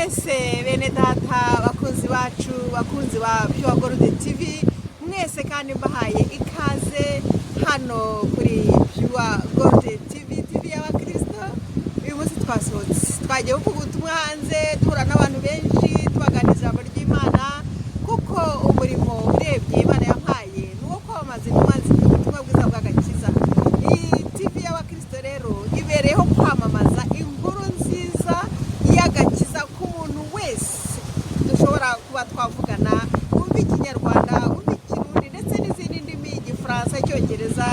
mwese bene data bakunzi bacu bakunzi ba Puregold TV mwese kandi mbahaye ikaze hano kuri Puregold TV y'abakristo. Uyu munsi twagiye kuvuga ubutumwa hanze duhura n'abantu benshi tubaganiriza ijambo ry'Imana kuko umurimo urebye Imana yampaye nuwo kwamamaza ubutumwa bwiza bw'agakiza. Iyi TV y'abakristo rero ibereyeho kwamamaza inkuru nziza y'agakiza ku muntu wese dushobora kuba twavugana umva ikinyarwanda umva ikirundi ndetse n'izindi ndimi igifaransa icyongereza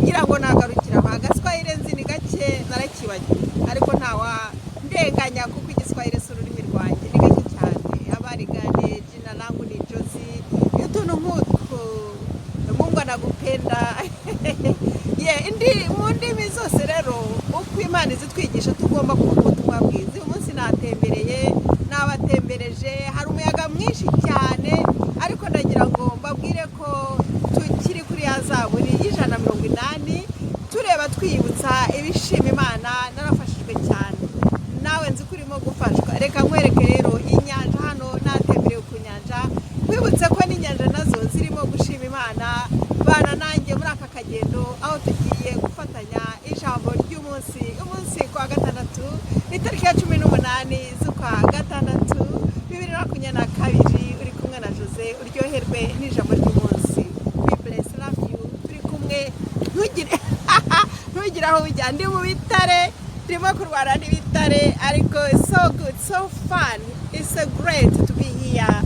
ngira ngo nagarukira agaswahili nzi ni gake narakibagiwe ariko ntawa ndenganya kuko igiswahili si ururimi rwanjye ni gake cyane. Abarigane jina langu ni Josie utuntu nk'utwo Mungu anagupenda mu ndimi zose rero uko Imana izitwigisha tugomba kuvuga ubutumwa bwiza. Uyu munsi nabatembereje hari umuyaga mwinshi cyane ariko ndagira ngo mbabwire ko tukiri kuri ya zaburi y'180 tureba twibutsa ibishima Imana. Narafashijwe cyane nawe nzi kurimo gufashwa. Reka nkwereke rero inyanja hano natembereye ku nyanja kwibutse ko n'inyanja nazo zirimo gushima Imana. Bana nanjye muri aka kagendo aho tugiye gufatanya ijambo ry'umunsi kwa gatandatu itariki ya 18 z'ukwa gatandatu 2022 uri kumwe na Josie uryoherwe n'ijambo ry'umunsi. We bless love you. Turi kumwe ntugire aho ujya ndi mu bitare ndimo kurwara n'ibitare ariko it's so good, so fun. It's so great to be here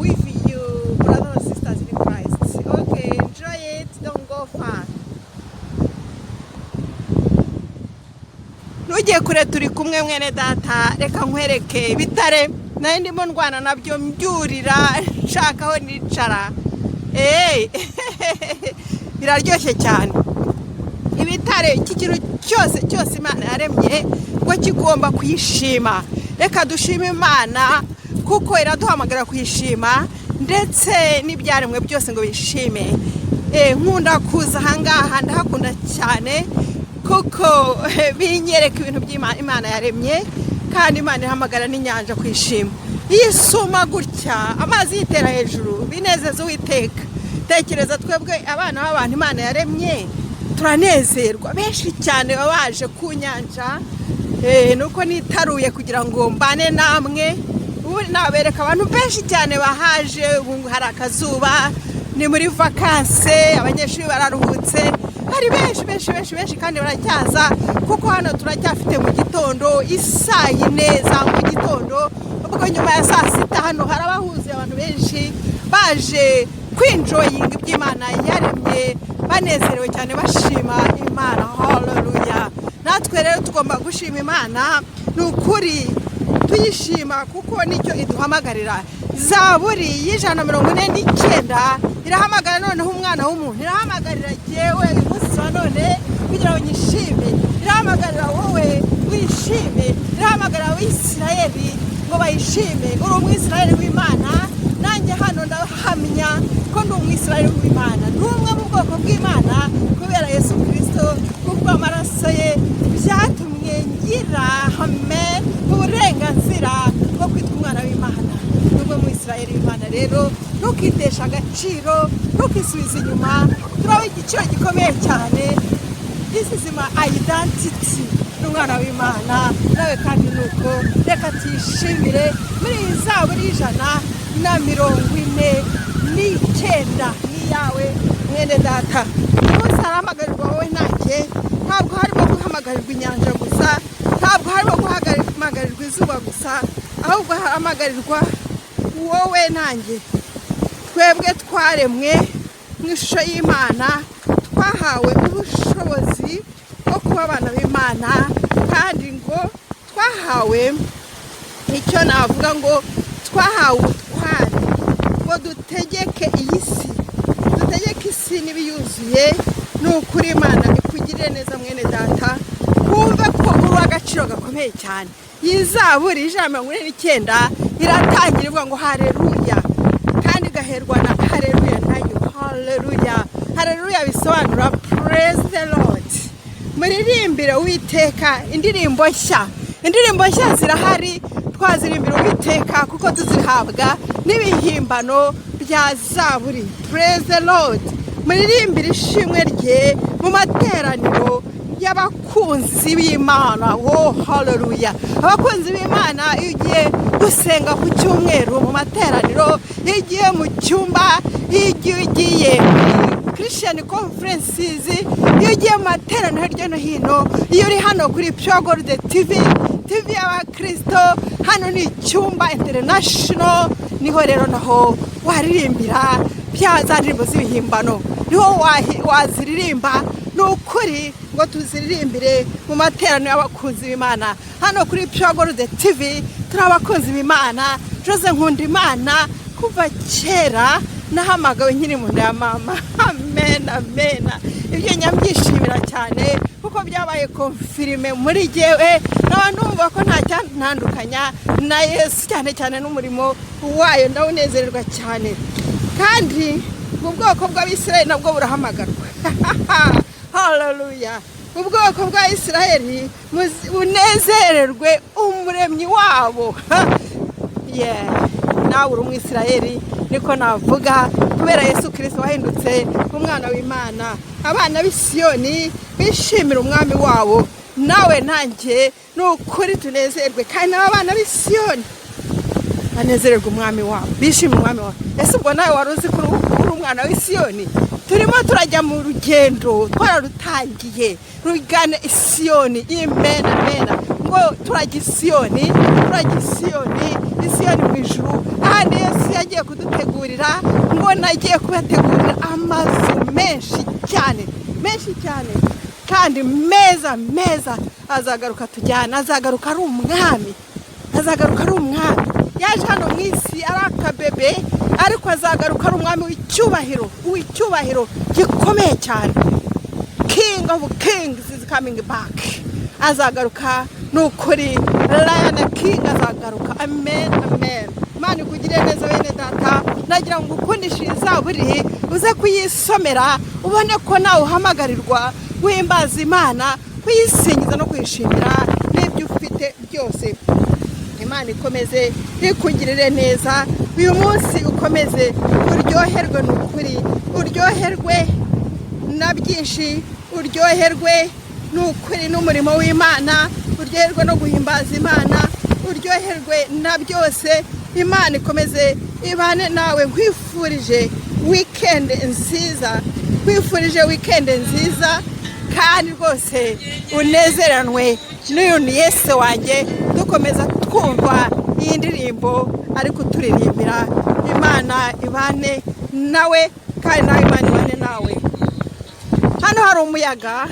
with you brothers and sisters in Christ. Okay, enjoy it, don't go far. Nugiye kure turi kumwe mwene data. Reka nkwereke bitare naye ndimo ndwana nabyo mbyurira nshaka aho nicara. Biraryoshye cyane. Ibitare iki kintu cyose Imana yaremye ngo kigomba kuyishima. Reka dushime Imana kuko iraduhamagara kuyishima ndetse n'ibyaremwe byose ngo bishime. Nkunda kuza ahangaha ndahakunda cyane kuko binyereka ibintu by'Imana yaremye kandi Imana ihamagara n'inyanja kwishima. Yisuma gutya amazi yitera hejuru binezeza Uwiteka. Tekereza twebwe abana b'abantu Imana yaremye turanezerwa. Benshi cyane babaje ku nyanja nuko nitaruye kugira ngo mbane namwe. Ubu nabereka abantu benshi cyane bahaje. Ubu hari akazuba ni muri vacances abanyeshuri bararuhutse. Hari benshi kandi baracyaza kuko hano turacyafite mu gitondo isaa 4 za mu gitondo. Ubwo nyuma ya saa 6 hano harabahuze abantu benshi baje kwinjoying iby'Imana yaremye banezerewe cyane bashima Imana. Hallelujah. Natwe rero tugomba gushima Imana n'ukuri tuyishima kuko nicyo iduhamagarira. Zaburi y'149 irahamagara noneho umwana w'umuntu. Irahamagarira jewe umunsi wa none kugira ngo nyishime. Irahamagarira wowe wishime. Irahamagarira Abisirayeli ngo bayishime. Uri umwisirayeli w'Imana nanjye hano ndahamya ko ndi umwisirayeli w'Imana. N'umwe mu bwoko bw'Imana kubera Yesu Kristo kuko amaraso ye byatumye ngira uburenganzira bwo kwitwa umwana w'Imana. N'ubwo mu Isirayeli w'Imana rero ntukitesha agaciro ntukisubize inyuma. Turaho igiciro gikomeye cyane. This is my identity n'umwana w'Imana nawe kandi nuko reka tuyishimire muri Zaburi y'149 yawe mwene data. Umunsi haramagarirwa wowe nanjye. Ntabwo harimo guhamagarirwa inyanja gusa, ntabwo harimo guhamagarirwa izuba gusa, ahubwo haramagarirwa wowe nanjye. Twebwe twaremwe mu ishusho y'Imana, twahawe ubushobozi bwo kuba abana b'Imana kandi ngo twahawe icyo navuga ngo twahawe ubutware ngo dutegeke iyi si, dutegeke isi n'ibiyuzuye. N'ukuri Imana ikugirire neza mwene data. Kumve ko uri agaciro gakomeye cyane. Iyi Zaburi y'149 iratangirirwa ngo haleluya kandi gaherwa na haleluya nayo. Haleluya bisobanura praise the Lord. Muririmbire Uwiteka indirimbo nshya. Indirimbo nshya zirahari twazirimbira Uwiteka kuko tuzihabwa n'ibihimbano bya zaburi. Praise the Lord. Muririmbira ishimwe rye mu materaniro y'abakunzi b'Imana. Oh haleluya. Abakunzi b'Imana iyo ugiye gusenga ku cyumweru mu materaniro, iyo ugiye mu cyumba, iyo ugiye Christian conferences, iyo ugiye mu materaniro hirya no hino, iyo uri hano kuri Puregold TV y'abakristo, hano ni icyumba international, niho rero naho waririmbira bya za ndirimbo z'ibihimbano, niho waziririmba. Ni ukuri ngo tuziririmbire mu materaniro y'abakunzi b'Imana. Hano kuri Puregold TV turi abakunzi b'Imana. Josie nkunda Imana kuva kera, nahamagawe nkiri mu nda ya mama. Amen, amen. Ibyo nyambyishimira cyane kuko byabaye confirme muri jewe, n'abandumva ko nta cyantandukanya na Yesu, cyane cyane n'umurimo wayo ndawunezererwa cyane. Kandi mu bwoko bw'Abisirayeli nabwo burahamagarwa. Hallelujah. Ubwoko bwa Isirayeli bunezererwe umuremyi wabo. Nawe uri umwisirayeli niko navuga, kubera Yesu Kristo wahindutse umwana w'Imana. Abana b'Isiyoni bishimira umwami wabo, nawe nanjye n'ukuri tunezerwe kandi abana b'Isiyoni banezererwe umwami wabo, bishimira umwami wabo. Ese ubwo nawe wari uzi ko uri umwana w'Isiyoni? Turimo turajya mu rugendo, twararutangiye rugana Isiyoni. Amen, amen. Ngo turajya Isiyoni, Isiyoni mu ijuru. Ahandi Yesu yagiye kudutegurira, ngo nagiye kubategurira amazu menshi cyane kandi meza. Azagaruka tujyana, azagaruka ari umwami, yaje hano mu isi ari akabebe, ariko azagaruka ari umwami w'icyubahiro gikomeye cyane. King of kings is coming back. Azagaruka n'ukuri, Lion King azagaruka. Amen, amen. Imana ikugire neza bene data, nagira ngo ukundishe izaburi uze kuyisomera, ubone ko nawe uhamagarirwa guhimbaza Imana, kuyisingiza no kwishimira n'ibyo ufite byose. Imana ikomeze ikugirire neza uyu munsi, ukomeze uryoherwe n'ukuri, uryoherwe na byinshi, uryoherwe n'ukuri n'umurimo w'Imana, uryoherwe no guhimbaza Imana, uryoherwe na byose. Imana ikomeze ibane nawe. Nkwifurije weekend nziza, kandi rwose unezeranwe n'uyu Yesu wanjye. Dukomeza twumva iyi ndirimbo ariko turirimbira Imana ibane nawe, kandi nawe Imana ibane nawe. Hano hari umuyaga,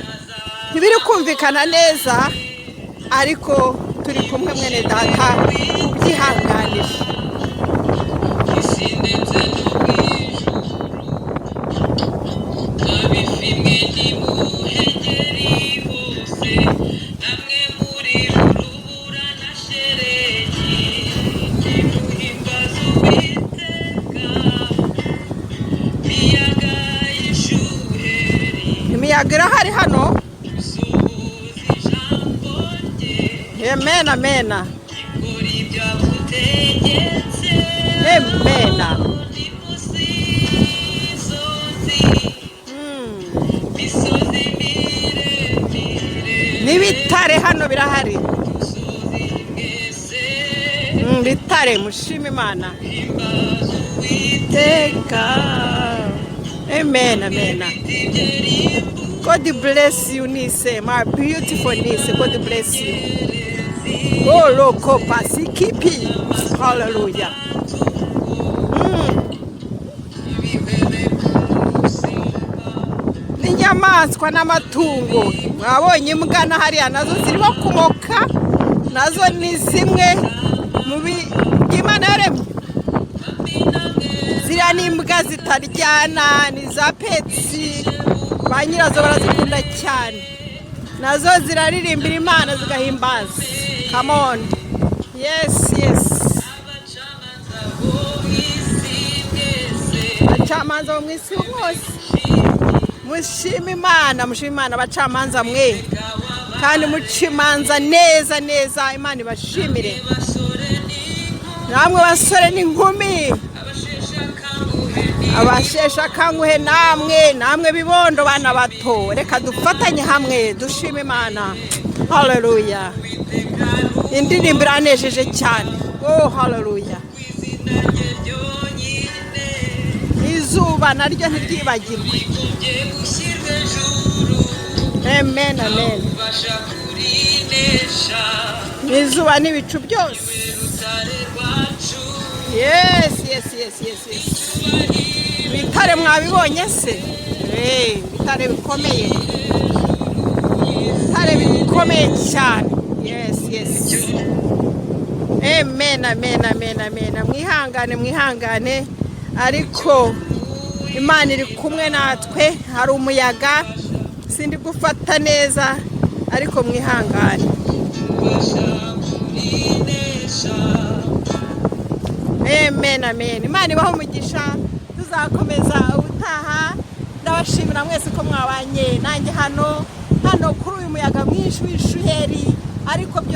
ntibiri kumvikana neza, ariko turi kumwe mwene data, ubyihanganisha. Imiyaga irahari hano. Amen, amen. N'ibitare hano birahari. Bitare, mushima Imana. Amen, amen. God bless you, Nise, my beautiful niece. God bless you. Oh, loko pasikipi. Hallelujah. N'inyamaswa n'amatungo, mwabonye imbwa na hariya nazo zirimo kumoka, nazo ni zimwe mu by'Imana yaremye. Ziriya ni imbwa zitaryana, ni za petsi, ba nyirazo barazikunda cyane. Nazo ziraririmbira Imana zigahimbaza. Come on. Yes. Abacamanza mu isi bose, mushima Imana, abacamanza mwe, kandi mucimanza neza. Imana ibashimire. namwe basore n'inkumi abashesha akanguhe namwe bibondo bana bato reka dufatanye hamwe dushime Imana haleluya indirimbo iranejeje cyane oh haleluya izuba naryo ntiryibagirwe amen amen izuba n'ibicu byose yes bitare mwabibonye se bitare bikomeye cyane yes amen mwihangane ariko Imana iri kumwe natwe hari umuyaga sindi gufata neza ariko mwihangane amen Imana ibaho umugisha tuzakomeza ubutaha ndabashimira mwese ko mwabanye nanjye hano kuri uyu muyaga mwinshi w'ishuheri ariko